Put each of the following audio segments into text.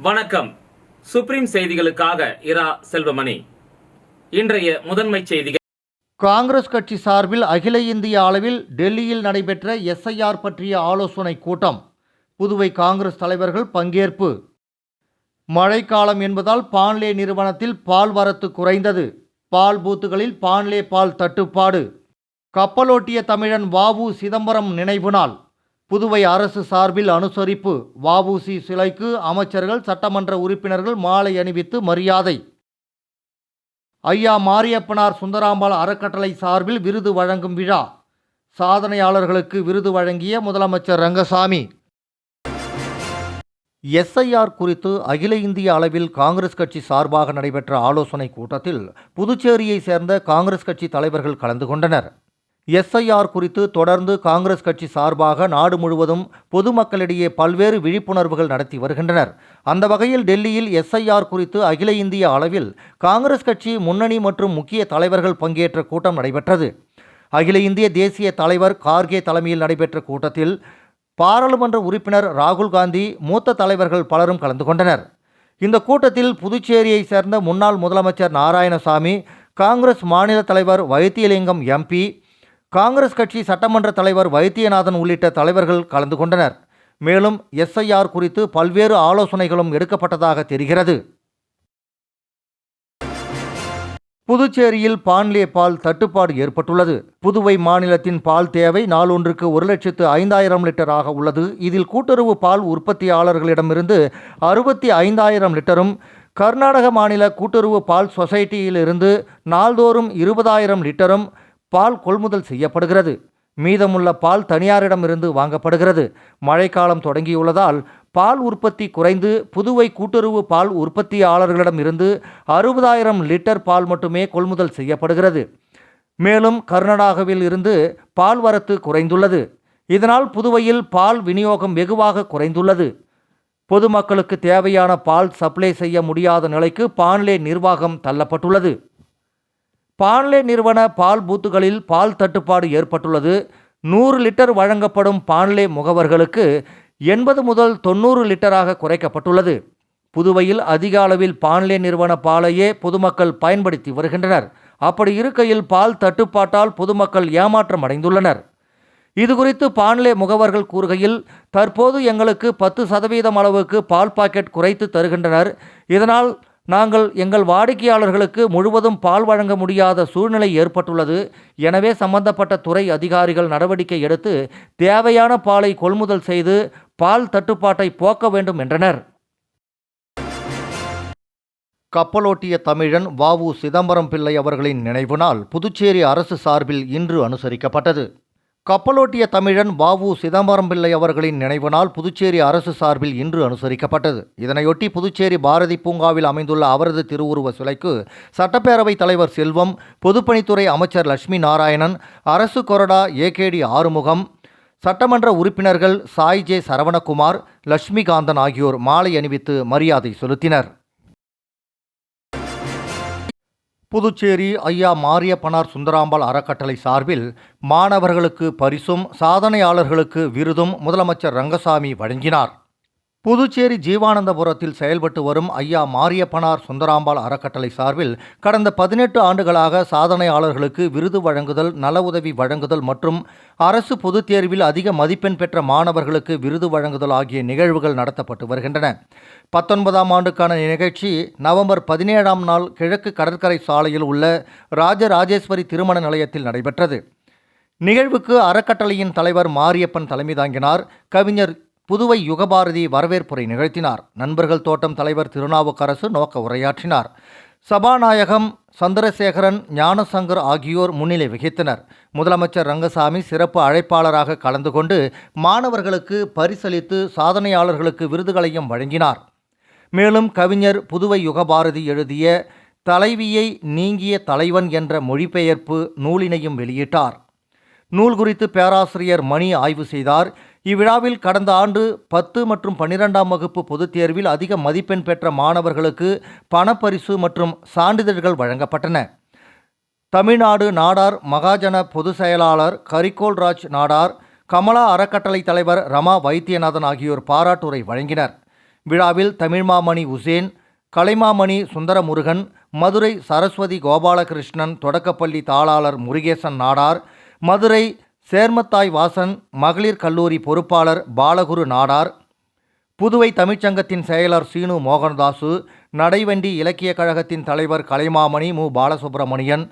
வணக்கம். சுப்ரீம் செய்திகளுக்காக இரா செல்வமணி. இன்றைய முதன்மை செய்திகள். காங்கிரஸ் கட்சி சார்பில் அகில இந்திய அளவில் டெல்லியில் நடைபெற்ற எஸ்ஐஆர் பற்றிய ஆலோசனை கூட்டம். புதுவை காங்கிரஸ் தலைவர்கள் பங்கேற்பு. மழைக்காலம் என்பதால் பான்லே நிறுவனத்தில் பால் வரத்து குறைந்தது. பால் பூத்துகளில் பான்லே பால் தட்டுப்பாடு. கப்பலோட்டிய தமிழன் வ.உ. சிதம்பரம் நினைவு நாள். புதுவை அரசு சார்பில் அனுசரிப்பு. வ.உ.சி. சிலைக்கு அமைச்சர்கள், சட்டமன்ற உறுப்பினர்கள் மாலை அணிவித்து மரியாதை. ஐயா மாரியப்பனார் சுந்தராம்பாள் அறக்கட்டளை சார்பில் விருது வழங்கும் விழா. சாதனையாளர்களுக்கு விருது வழங்கிய முதலமைச்சர் ரங்கசாமி. எஸ்ஐஆர் குறித்து அகில இந்திய அளவில் காங்கிரஸ் கட்சி சார்பாக நடைபெற்ற ஆலோசனை கூட்டத்தில் புதுச்சேரியை சேர்ந்த காங்கிரஸ் கட்சி தலைவர்கள் கலந்து கொண்டனர். எஸ்ஐஆர் குறித்து தொடர்ந்து காங்கிரஸ் கட்சி சார்பாக நாடு முழுவதும் பொதுமக்களிடையே பல்வேறு விழிப்புணர்வுகள் நடத்தி வருகின்றனர். அந்த வகையில் டெல்லியில் எஸ்ஐஆர் குறித்து அகில இந்திய அளவில் காங்கிரஸ் கட்சி முன்னணி மற்றும் முக்கிய தலைவர்கள் பங்கேற்ற கூட்டம் நடைபெற்றது. அகில இந்திய தேசிய தலைவர் கார்கே தலைமையில் நடைபெற்ற கூட்டத்தில் பாராளுமன்ற உறுப்பினர் ராகுல் காந்தி, மூத்த தலைவர்கள் பலரும் கலந்து கொண்டனர். இந்த கூட்டத்தில் புதுச்சேரியை சேர்ந்த முன்னாள் முதலமைச்சர் நாராயணசாமி, காங்கிரஸ் மாநில தலைவர் வைத்தியலிங்கம் எம்பி, காங்கிரஸ் கட்சி சட்டமன்ற தலைவர் வைத்தியநாதன் உள்ளிட்ட தலைவர்கள் கலந்து கொண்டனர். மேலும் எஸ்ஐஆர் குறித்து பல்வேறு ஆலோசனைகளும் எடுக்கப்பட்டதாக தெரிகிறது. புதுச்சேரியில் பான்லே பால் தட்டுப்பாடு ஏற்பட்டுள்ளது. புதுவை மாநிலத்தின் பால் தேவை நாளொன்றுக்கு 1,05,000 லிட்டராக உள்ளது. இதில் கூட்டுறவு பால் உற்பத்தியாளர்களிடமிருந்து 65,000 லிட்டரும், கர்நாடக மாநில கூட்டுறவு பால் சொசைட்டியிலிருந்து நாள்தோறும் 20,000 லிட்டரும் பால் கொள்முதல் செய்யப்படுகிறது. மீதமுள்ள பால் தனியாரிடமிருந்து வாங்கப்படுகிறது. மழைக்காலம் தொடங்கியுள்ளதால் பால் உற்பத்தி குறைந்து புதுவை கூட்டுறவு பால் உற்பத்தியாளர்களிடம் இருந்து 60,000 லிட்டர் பால் மட்டுமே கொள்முதல் செய்யப்படுகிறது. மேலும் கர்நாடகாவில் இருந்து பால் வரத்து குறைந்துள்ளது. இதனால் புதுவையில் பால் விநியோகம் வெகுவாக குறைந்துள்ளது. பொதுமக்களுக்கு தேவையான பால் சப்ளை செய்ய முடியாத நிலைக்கு பான்லே நிர்வாகம் தள்ளப்பட்டுள்ளது. பான்லே நிறுவன பால் பூத்துகளில் பால் தட்டுப்பாடு ஏற்பட்டுள்ளது. 100 லிட்டர் வழங்கப்படும் பான்லே முகவர்களுக்கு 80 முதல் 90 லிட்டராக குறைக்கப்பட்டுள்ளது. புதுவையில் அதிக அளவில் பான்லே நிறுவன பாலையே பொதுமக்கள் பயன்படுத்தி வருகின்றனர். அப்படி இருக்கையில் பால் தட்டுப்பாட்டால் பொதுமக்கள் ஏமாற்றம் அடைந்துள்ளனர். இதுகுறித்து பான்லே முகவர்கள் கூறுகையில், தற்போது எங்களுக்கு 10% அளவுக்கு பால் பாக்கெட் குறைத்து தருகின்றனர். இதனால் நாங்கள் எங்கள் வாடிக்கையாளர்களுக்கு முழுவதும் பால் வழங்க முடியாத சூழ்நிலை ஏற்பட்டுள்ளது. எனவே சம்பந்தப்பட்ட துறை அதிகாரிகள் நடவடிக்கை எடுத்து தேவையான பாலை கொள்முதல் செய்து பால் தட்டுப்பாட்டை போக்க வேண்டும் என்றனர். கப்பலோட்டிய தமிழன் வ.உ. சிதம்பரம் பிள்ளை அவர்களின் நினைவு நாள் புதுச்சேரி அரசு சார்பில் இன்று அனுசரிக்கப்பட்டது. கப்பலோட்டிய தமிழன் வ.உ. சிதம்பரம் பிள்ளை அவர்களின் நினைவு நாள் புதுச்சேரி அரசு சார்பில் இன்று அனுசரிக்கப்பட்டது. இதனையொட்டி புதுச்சேரி பாரதி பூங்காவில் அமைந்துள்ள அவரது திருவுருவ சிலைக்கு சட்டப்பேரவைத் தலைவர் செல்வம், பொதுப்பணித்துறை அமைச்சர் லட்சுமி நாராயணன், அரசு கொறடா ஏ.கே.டி. ஆறுமுகம், சட்டமன்ற உறுப்பினர்கள் சாய் ஜே. சரவணகுமார், லட்சுமிகாந்தன் ஆகியோர் மாலை அணிவித்து மரியாதை செலுத்தினர். புதுச்சேரி ஐயா மாரியப்பனார் சுந்தராம்பாள் அறக்கட்டளை சார்பில் மாணவர்களுக்கு பரிசும், சாதனையாளர்களுக்கு விருதும் முதலமைச்சர் ரங்கசாமி வழங்கினார். புதுச்சேரி ஜீவானந்தபுரத்தில் செயல்பட்டு வரும் ஐயா மாரியப்பனார் சுந்தராம்பாள் அறக்கட்டளை சார்பில் கடந்த 18 ஆண்டுகளாக சாதனையாளர்களுக்கு விருது வழங்குதல், நல உதவி வழங்குதல் மற்றும் அரசு பொதுத் தேர்வில் அதிக மதிப்பெண் பெற்ற மாணவர்களுக்கு விருது வழங்குதல் ஆகிய நிகழ்வுகள் நடத்தப்பட்டு வருகின்றன. 19ஆம் ஆண்டுக்கான நிகழ்ச்சி நவம்பர் 17ஆம் நாள் கிழக்கு கடற்கரை சாலையில் உள்ள ராஜராஜேஸ்வரி திருமண நிலையத்தில் நடைபெற்றது. நிகழ்வுக்கு அறக்கட்டளையின் தலைவர் மாரியப்பன் தலைமை தாங்கினார். கவிஞர் புதுவை யுகபாரதி வரவேற்புரை நிகழ்த்தினார். நண்பர்கள் தோட்டம் தலைவர் திருநாவுக்கரசு நோக்க உரையாற்றினார். சபாநாயகம் சந்திரசேகரன், ஞானசங்கர் ஆகியோர் முன்னிலை வகித்தனர். முதலமைச்சர் ரங்கசாமி சிறப்பு அழைப்பாளராக கலந்து கொண்டு மாணவர்களுக்கு பரிசளித்து சாதனையாளர்களுக்கு விருதுகளையும் வழங்கினார். மேலும் கவிஞர் புதுவை யுகபாரதி எழுதிய தலைவியை நீங்கிய தலைவன் என்ற மொழிபெயர்ப்பு நூலினையும் வெளியிட்டார். நூல் குறித்து பேராசிரியர் மணி ஆய்வு செய்தார். இவ்விழாவில் கடந்த ஆண்டு 10 மற்றும் 12ஆம் வகுப்பு பொதுத் தேர்வில் அதிக மதிப்பெண் பெற்ற மாணவர்களுக்கு பணப்பரிசு மற்றும் சான்றிதழ்கள் வழங்கப்பட்டன. தமிழ்நாடு நாடார் மகாஜன பொதுச் செயலாளர் கரிகோல்ராஜ் நாடார், கமலா அறக்கட்டளை தலைவர் ரமா வைத்தியநாதன் ஆகியோர் பாராட்டுரை வழங்கினர். விழாவில் தமிழ்மாமணி உசேன், கலைமாமணி சுந்தரமுருகன், மதுரை சரஸ்வதி கோபாலகிருஷ்ணன், தொடக்கப்பள்ளி தாளாளர் முருகேசன் நாடார், மதுரை சேர்மத்தாய் வாசன் மகளிர் கல்லூரி பொறுப்பாளர் பாலகுரு நாடார், புதுவை தமிழ்ச்சங்கத்தின் செயலர் சீனு மோகன்தாசு, நடைவண்டி இலக்கிய கழகத்தின் தலைவர் கலைமாமணி மு பாலசுப்ரமணியன்,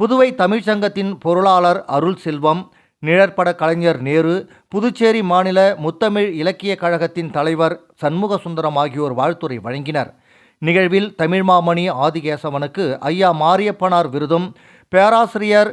புதுவை தமிழ்ச்சங்கத்தின் பொருளாளர் அருள் செல்வம், நிழற்பட கலைஞர் நேரு, புதுச்சேரி மாநில முத்தமிழ் இலக்கிய கழகத்தின் தலைவர் சண்முக சுந்தரம் ஆகியோர் வாழ்த்துரை வழங்கினர். நிகழ்வில் தமிழ்மாமணி ஆதிகேசவனுக்கு ஐயா மாரியப்பனார் விருதும், பேராசிரியர்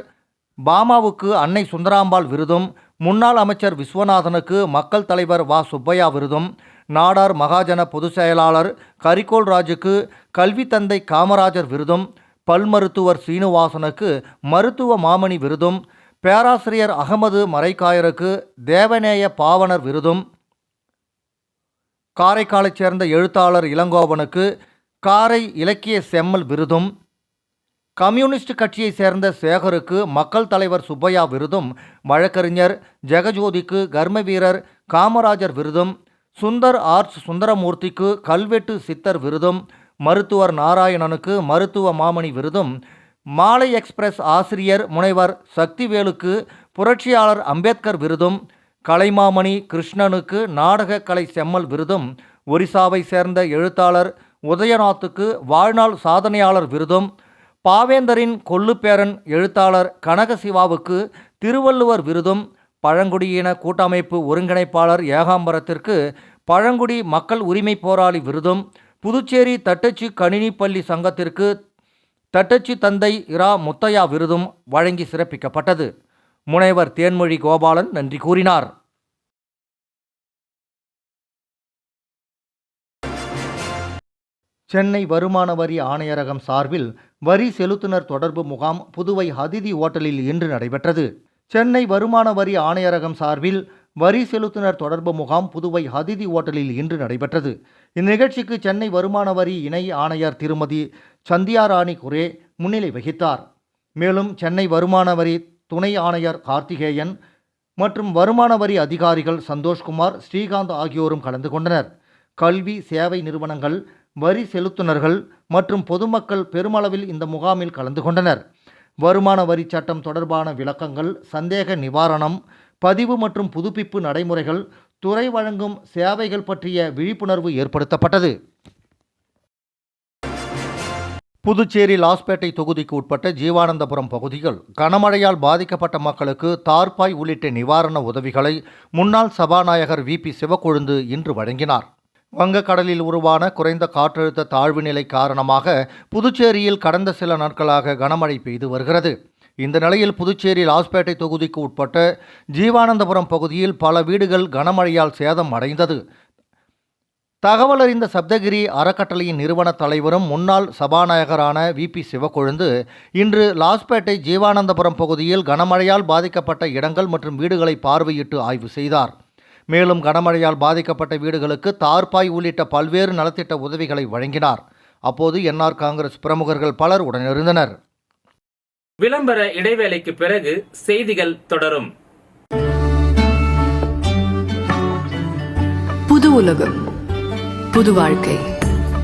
பாமாவுக்கு அன்னை சுந்தராம்பாள் விருதும், முன்னாள் அமைச்சர் விஸ்வநாதனுக்கு மக்கள் தலைவர் வா சுப்பையா விருதும், நாடார் மகாஜன பொதுச் செயலாளர் கரிகோல் ராஜுக்கு கல்வி தந்தை காமராஜர் விருதும், பல் மருத்துவர் சீனிவாசனுக்கு மருத்துவ மாமணி விருதும், பேராசிரியர் அகமது மரைக்காயருக்கு தேவநேய பாவனர் விருதும், காரைக்காலைச் சேர்ந்த எழுத்தாளர் இளங்கோவனுக்கு காரை இலக்கிய செம்மல் விருதும், கம்யூனிஸ்ட் கட்சியைச் சேர்ந்த சேகருக்கு மக்கள் தலைவர் சுப்பையா விருதும், வழக்கறிஞர் ஜெகஜோதிக்கு கர்ம வீரர் காமராஜர் விருதும், சுந்தர் ஆர்ட்ஸ் சுந்தரமூர்த்திக்கு கல்வெட்டு சித்தர் விருதும், மருத்துவர் நாராயணனுக்கு மருத்துவ மாமணி விருதும், மாலை எக்ஸ்பிரஸ் ஆசிரியர் முனைவர் சக்திவேலுக்கு புரட்சியாளர் அம்பேத்கர் விருதும், கலைமாமணி கிருஷ்ணனுக்கு நாடக கலை செம்மல் விருதும், ஒரிசாவை சேர்ந்த எழுத்தாளர் உதயநாத்துக்கு வாழ்நாள் சாதனையாளர் விருதும், பாவேந்தரின் கொள்ளுப்பேரன் எழுத்தாளர் கனகசிவாவுக்கு திருவள்ளுவர் விருதும், பழங்குடியின கூட்டமைப்பு ஒருங்கிணைப்பாளர் ஏகாம்பரத்திற்கு பழங்குடி மக்கள் உரிமை போராளி விருதும், புதுச்சேரி தட்டச்சு கணினி பள்ளி சங்கத்திற்கு தட்டச்சு தந்தை இரா முத்தையா விருதும் வழங்கி சிறப்பிக்கப்பட்டது. முனைவர் தேன்மொழி கோபாலன் நன்றி கூறினார். சென்னை வருமான வரி ஆணையரகம் சார்பில் வரி செலுத்துனர் தொடர்பு முகாம் புதுவை அதிதி ஓட்டலில் இன்று நடைபெற்றது. சென்னை வருமான வரி ஆணையரகம் சார்பில் வரி செலுத்துனர் தொடர்பு முகாம் புதுவை அதிதி ஓட்டலில் இன்று நடைபெற்றது. இந்நிகழ்ச்சிக்கு சென்னை வருமான வரி இணை ஆணையர் திருமதி சந்தியாராணி குரே முன்னிலை வகித்தார். மேலும் சென்னை வருமான வரி துணை ஆணையர் கார்த்திகேயன் மற்றும் வருமான வரி அதிகாரிகள் சந்தோஷ்குமார், ஸ்ரீகாந்த் ஆகியோரும் கலந்து கொண்டனர். கல்வி, சேவை நிறுவனங்கள், வரி செலுத்துனர்கள் மற்றும் பொதுமக்கள் பெருமளவில் இந்த முகாமில் கலந்து கொண்டனர். வருமான வரி சட்டம் தொடர்பான விளக்கங்கள், சந்தேக நிவாரணம், பதிவு மற்றும் புதுப்பிப்பு நடைமுறைகள், துறை வழங்கும் சேவைகள் பற்றிய விழிப்புணர்வு ஏற்படுத்தப்பட்டது. புதுச்சேரி லாஸ்பேட்டை தொகுதிக்கு உட்பட்ட ஜீவானந்தபுரம் பகுதிகள் கனமழையால் பாதிக்கப்பட்ட மக்களுக்கு தார்பாய் உள்ளிட்ட நிவாரண உதவிகளை முன்னாள் சபாநாயகர் VP சிவக்கொழுந்து இன்று வழங்கினார். வங்கக்கடலில் உருவான குறைந்த காற்றழுத்த தாழ்வு நிலை காரணமாக புதுச்சேரியில் கடந்த சில நாட்களாக கனமழை பெய்து வருகிறது. இந்த நிலையில் புதுச்சேரி லாஸ்பேட்டை தொகுதிக்கு உட்பட்ட ஜீவானந்தபுரம் பகுதியில் பல வீடுகள் கனமழையால் சேதம் அடைந்தது. தகவல் அறிந்த சப்தகிரி அறக்கட்டளையின் நிறுவன தலைவரும் முன்னாள் சபாநாயகரான VP சிவக்கொழுந்து இன்று லாஸ்பேட்டை ஜீவானந்தபுரம் பகுதியில் கனமழையால் பாதிக்கப்பட்ட இடங்கள் மற்றும் வீடுகளை பார்வையிட்டு ஆய்வு செய்தார். மேலும் கனமழையால் பாதிக்கப்பட்ட வீடுகளுக்கு தார்பாய் உள்ளிட்ட பல்வேறு நலத்திட்ட உதவிகளை வழங்கினார். அப்போது NR காங்கிரஸ் பிரமுகர்கள் பலர் உடனிருந்தனர். விளம்பர இடைவேளைக்கு பிறகு செய்திகள் தொடரும். புது உலகம், புது வாழ்க்கை,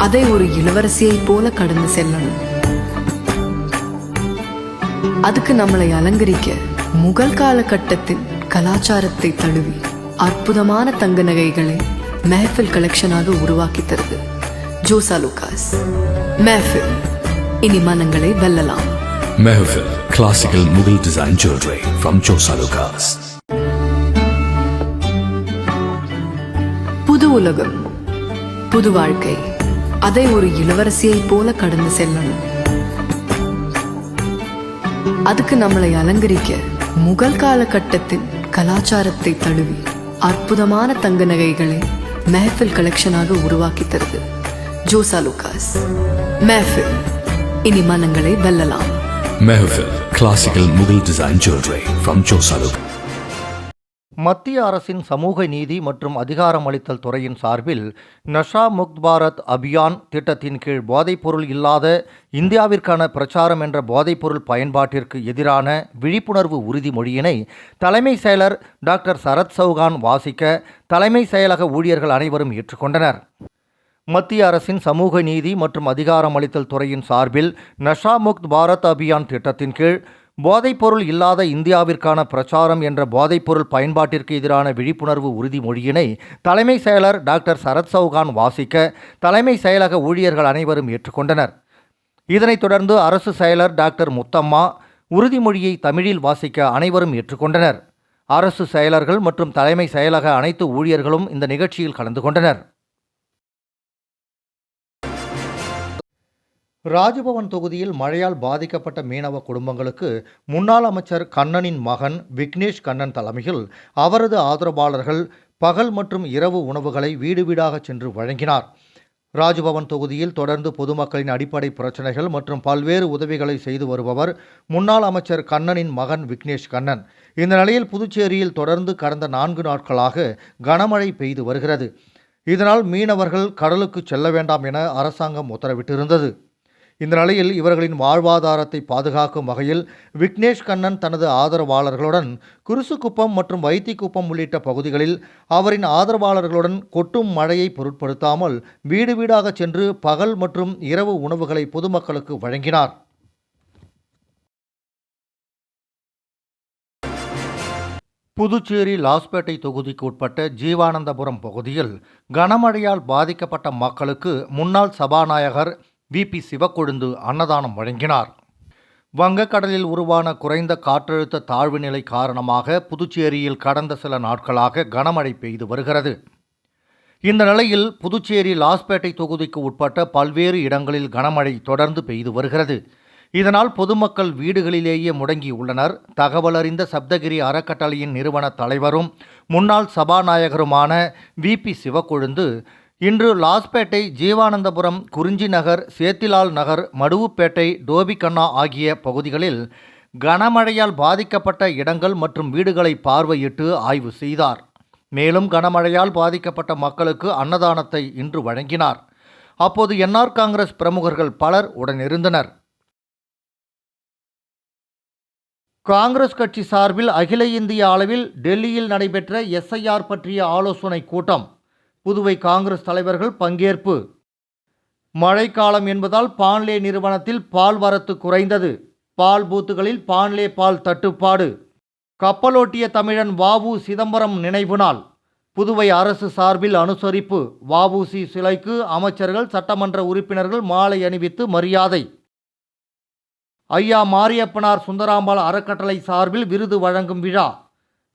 அதை ஒரு இளவரசியை போல கடந்து செல்லணும். அதுக்கு நம்மளை அலங்கரிக்க முகல் காலகட்டத்தின் கலாச்சாரத்தை தழுவி அற்புதமான தங்க நகைகளை மெஹஃபில் கலெக்ஷனாக உருவாக்கி தருது ஜோசா லூகாஸ். மெஹஃபில், இனி மனங்களை வெல்லலாம். Mehfil, classical Mughal design jewelry from Josa Lucas. புது உலகம், புது வாழ்க்கை, அதை ஒரு இளவரசியை போல கடந்து செல்லணும். அதுக்கு நம்மளை அலங்கரிக்க முகல் காலகட்டத்தின் கலாச்சாரத்தை தழுவி அற்புதமான தங்க நகைகளை மெஹஃபில் கலெக்ஷனாக உருவாக்கி தருது ஜோசா லூகாஸ். மெஹஃபில், இனி மனங்களை வெல்லலாம். Mehfil, classical Mughal design jewelry from Josa Lucas. மத்திய அரசின் சமூக நீதி மற்றும் அதிகாரமளித்தல் துறையின் சார்பில் நஷா முக்த் பாரத் அபியான் திட்டத்தின் கீழ் போதைப்பொருள் இல்லாத இந்தியாவிற்கான பிரச்சாரம் என்ற போதைப்பொருள் பயன்பாட்டிற்கு எதிரான விழிப்புணர்வு உறுதிமொழியினை தலைமை செயலர் டாக்டர் சரத் சௌகான் வாசிக்க தலைமை செயலக ஊழியர்கள் அனைவரும் ஏற்றுக்கொண்டனர். மத்திய அரசின் சமூக நீதி மற்றும் அதிகாரமளித்தல் துறையின் சார்பில் நஷா முக்த் பாரத் அபியான் திட்டத்தின் கீழ் போதைப்பொருள் இல்லாத இந்தியாவிற்கான பிரச்சாரம் என்ற போதைப்பொருள் பயன்பாட்டிற்கு எதிரான விழிப்புணர்வு உறுதிமொழியினை தலைமை செயலர் டாக்டர் சரத் சௌகான் வாசிக்க தலைமை செயலக ஊழியர்கள் அனைவரும் ஏற்றுக்கொண்டனர். இதனைத் தொடர்ந்து அரசு செயலர் டாக்டர் முத்தம்மா உறுதிமொழியை தமிழில் வாசிக்க அனைவரும் ஏற்றுக்கொண்டனர். அரசு செயலர்கள் மற்றும் தலைமை செயலக அனைத்து ஊழியர்களும் இந்த நிகழ்ச்சியில் கலந்து கொண்டனர். ராஜ்பவன் தொகுதியில் மழையால் பாதிக்கப்பட்ட மீனவ குடும்பங்களுக்கு முன்னாள் அமைச்சர் கண்ணனின் மகன் விக்னேஷ் கண்ணன் தலைமையில் அவரது ஆதரவாளர்கள் பகல் மற்றும் இரவு உணவுகளை வீடு வீடாக சென்று வழங்கினார். ராஜ்பவன் தொகுதியில் தொடர்ந்து பொதுமக்களின் அடிப்படை பிரச்சனைகள் மற்றும் பல்வேறு உதவிகளை செய்து வருபவர் முன்னாள் அமைச்சர் கண்ணனின் மகன் விக்னேஷ் கண்ணன். இந்த நிலையில் புதுச்சேரியில் தொடர்ந்து கடந்த 4 நாட்களாக கனமழை பெய்து வருகிறது. இதனால் மீனவர்கள் கடலுக்கு செல்ல வேண்டாம் என அரசாங்கம் உத்தரவிட்டிருந்தது. இந்த நிலையில் இவர்களின் வாழ்வாதாரத்தை பாதுகாக்கும் வகையில் விக்னேஷ் கண்ணன் தனது ஆதரவாளர்களுடன் குருசுக்குப்பம் மற்றும் வைத்திக்குப்பம் உள்ளிட்ட பகுதிகளில் அவரின் ஆதரவாளர்களுடன் கொட்டும் மழையை பொருட்படுத்தாமல் வீடு வீடாக சென்று பகல் மற்றும் இரவு உணவுகளை பொதுமக்களுக்கு வழங்கினார். புதுச்சேரி லாஸ்பேட்டை தொகுதிக்கு உட்பட்ட ஜீவானந்தபுரம் பகுதியில் கனமழையால் பாதிக்கப்பட்ட மக்களுக்கு முன்னாள் சபாநாயகர் VP சிவக்கொழுந்து அன்னதானம் வழங்கினார். வங்கக்கடலில் உருவான குறைந்த காற்றழுத்த தாழ்வு நிலை காரணமாக புதுச்சேரியில் கடந்த சில நாட்களாக கனமழை பெய்து வருகிறது. இந்த நிலையில் புதுச்சேரி லாஸ்பேட்டை தொகுதிக்கு உட்பட்ட பல்வேறு இடங்களில் கனமழை தொடர்ந்து பெய்து வருகிறது. இதனால் பொதுமக்கள் வீடுகளிலேயே முடங்கியுள்ளனர். தகவல் அறிந்த சப்தகிரி அறக்கட்டளையின் நிறுவன தலைவரும் முன்னாள் சபாநாயகருமான VP சிவக்கொழுந்து இன்று லாஸ்பேட்டை, ஜீவானந்தபுரம், குறிஞ்சி நகர், சேத்திலால் நகர், மடுவுப்பேட்டை, டோபிகண்ணா ஆகிய பகுதிகளில் கனமழையால் பாதிக்கப்பட்ட இடங்கள் மற்றும் வீடுகளை பார்வையிட்டு ஆய்வு செய்தார். மேலும் கனமழையால் பாதிக்கப்பட்ட மக்களுக்கு அன்னதானத்தை இன்று வழங்கினார். அப்போது NR காங்கிரஸ் பிரமுகர்கள் பலர் உடனிருந்தனர். காங்கிரஸ் கட்சி சார்பில் அகில இந்திய அளவில் டெல்லியில் நடைபெற்ற SIR பற்றிய ஆலோசனை கூட்டம். புதுவை காங்கிரஸ் தலைவர்கள் பங்கேற்பு. மழைக்காலம் என்பதால் பான்லே நிறுவனத்தில் பால் வரத்து குறைந்தது. பால் பூத்துகளில் பான்லே பால் தட்டுப்பாடு. கப்பலோட்டிய தமிழன் வ.உ. சிதம்பரம் நினைவு நாள். புதுவை அரசு சார்பில் அனுசரிப்பு. வ.உ.சி. சிலைக்கு அமைச்சர்கள், சட்டமன்ற உறுப்பினர்கள் மாலை அணிவித்து மரியாதை. ஐயா மாரியப்பனார் சுந்தராம்பாள் அறக்கட்டளை சார்பில் விருது வழங்கும் விழா.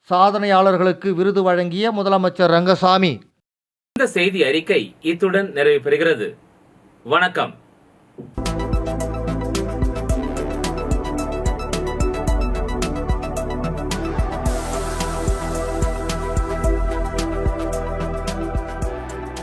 சாதனையாளர்களுக்கு விருது வழங்கிய முதலமைச்சர் ரங்கசாமி. இந்த செய்தி அறிக்கை இத்துடன் நிறைவு பெறுகிறது. வணக்கம்.